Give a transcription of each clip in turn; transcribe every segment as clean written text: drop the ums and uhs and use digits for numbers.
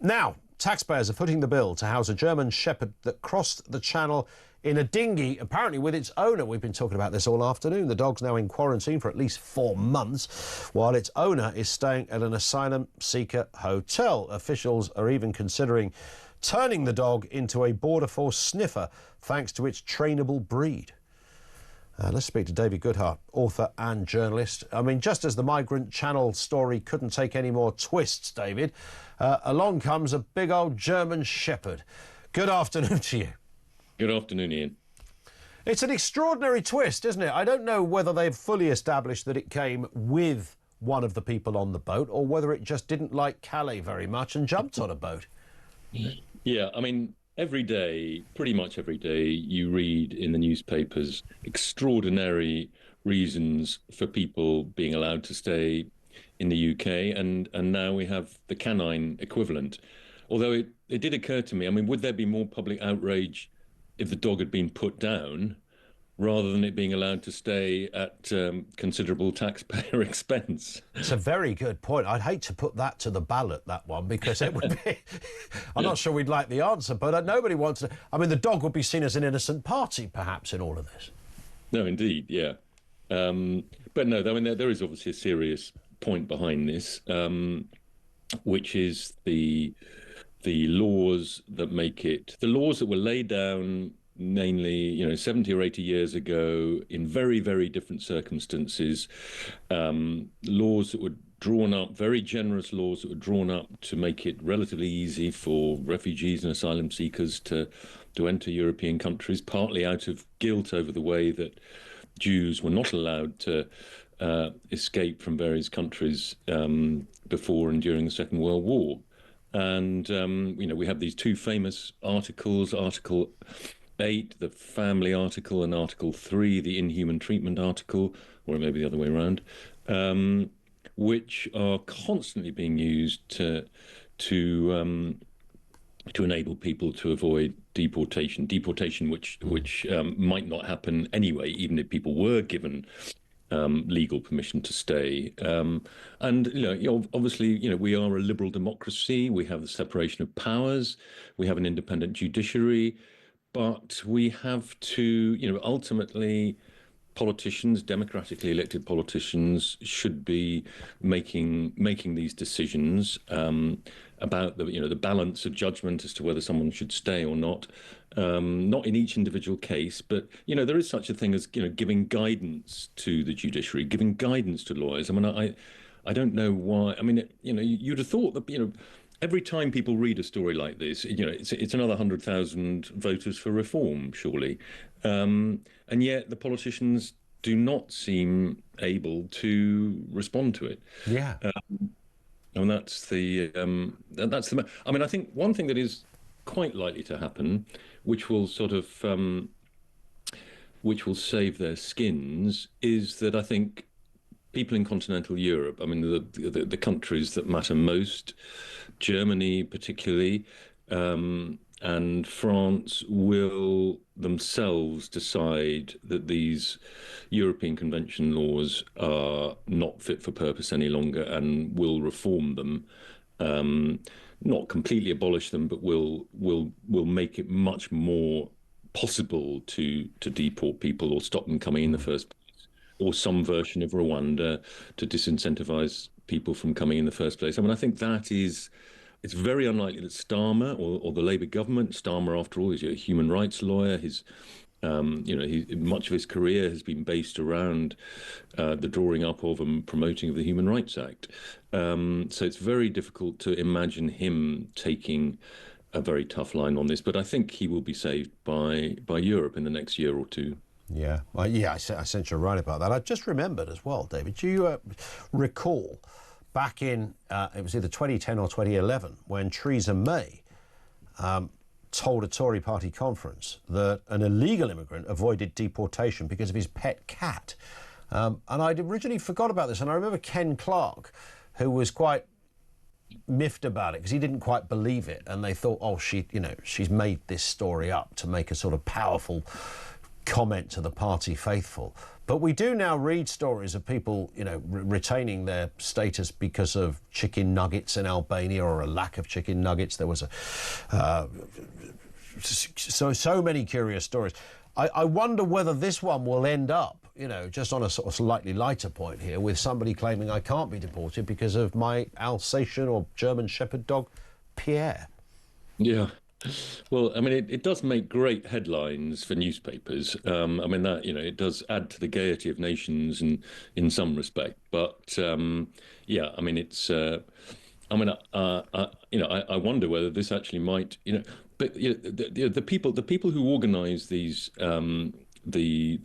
Now, taxpayers are footing the bill to house a German Shepherd that crossed the Channel in a dinghy, apparently with its owner. We've been talking about this all afternoon. The dog's now in quarantine for at least 4 months, while its owner is staying at an asylum seeker hotel. Officials are even considering turning the dog into a border force sniffer, thanks to its trainable breed. Let's speak to David Goodhart, author and journalist. I mean, just as the migrant Channel story couldn't take any more twists, David, along comes a big old German Shepherd. Good afternoon to you. Good afternoon, Ian. It's an extraordinary twist, isn't it? I don't know whether they've fully established that it came with one of the people on the boat or whether it just didn't like Calais very much and jumped on a boat. Yeah, I mean, every day, pretty much every day, you read in the newspapers extraordinary reasons for people being allowed to stay in the UK, and now we have the canine equivalent. Although it did occur to me, I mean, would there be more public outrage if the dog had been put down rather than it being allowed to stay at considerable taxpayer expense? It's a very good point. I'd hate to put that to the ballot, that one, because it would be... I'm not sure we'd like the answer, but nobody wants to... I mean, the dog would be seen as an innocent party, perhaps, in all of this. No, indeed, yeah. But no, I mean, there is obviously a serious point behind this, which is the laws that make it... The laws that were laid down mainly, 70 or 80 years ago in very, very different circumstances, laws that were drawn up, very generous laws that were drawn up to make it relatively easy for refugees and asylum seekers to enter European countries, partly out of guilt over the way that Jews were not allowed to escape from various countries before and during the Second World War. And, we have these two famous articles, Article 8, the family article, and Article 3, the inhuman treatment article, or maybe the other way around, which are constantly being used to enable people to avoid deportation, which might not happen anyway, even if people were given legal permission to stay. Obviously, we are a liberal democracy. We have the separation of powers. We have an independent judiciary. But we have to, ultimately, politicians, democratically elected politicians, should be making these decisions about the balance of judgment as to whether someone should stay or not. Not in each individual case, but there is such a thing as giving guidance to the judiciary, giving guidance to lawyers. I mean, I don't know why. I mean, you'd have thought that every time people read a story like this, it's another 100,000 voters for reform, surely. And yet the politicians do not seem able to respond to it. Yeah. And that's the. I mean, I think one thing that is quite likely to happen, which will save their skins, is that I think people in continental Europe, I mean, the countries that matter most, Germany particularly, and France, will themselves decide that these European Convention laws are not fit for purpose any longer and will reform them. Not completely abolish them, but will make it much more possible to deport people or stop them coming in the first place, or some version of Rwanda to disincentivize people from coming in the first place. I mean, I think it's very unlikely that Starmer or the Labour government, Starmer, after all, is a human rights lawyer. Much of his career has been based around the drawing up of and promoting of the Human Rights Act. So it's very difficult to imagine him taking a very tough line on this. But I think he will be saved by Europe in the next year or two. Yeah, I sense you're right about that. I just remembered as well, David, do you recall back in, it was either 2010 or 2011, when Theresa May told a Tory party conference that an illegal immigrant avoided deportation because of his pet cat. And I'd originally forgot about this, and I remember Ken Clarke, who was quite miffed about it because he didn't quite believe it, and they thought, oh, she's made this story up to make a sort of powerful comment to the party faithful. But we do now read stories of people, you know, retaining their status because of chicken nuggets in Albania, or a lack of chicken nuggets. There was so many curious stories. I wonder whether this one will end up, you know, just on a sort of slightly lighter point here, with somebody claiming I can't be deported because of my Alsatian or German Shepherd dog, Pierre. Yeah. Well, I mean, it does make great headlines for newspapers. I mean, that, you know, it does add to the gaiety of nations and in some respect. But yeah, I mean, it's, I mean, you know, I wonder whether this actually might, you know, but you know, the people who organise these, the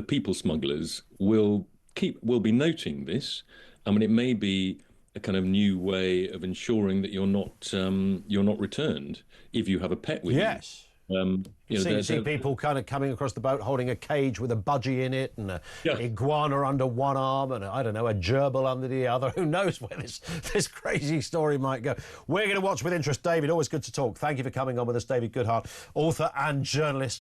people smugglers will be noting this. I mean, it may be a kind of new way of ensuring that you're not returned if you have a pet with you. Yes. You know, see people kind of coming across the boat holding a cage with a budgie in it, and a iguana under one arm, and I don't know, a gerbil under the other. Who knows where this crazy story might go? We're going to watch with interest. David, always good to talk. Thank you for coming on with us, David Goodhart, author and journalist.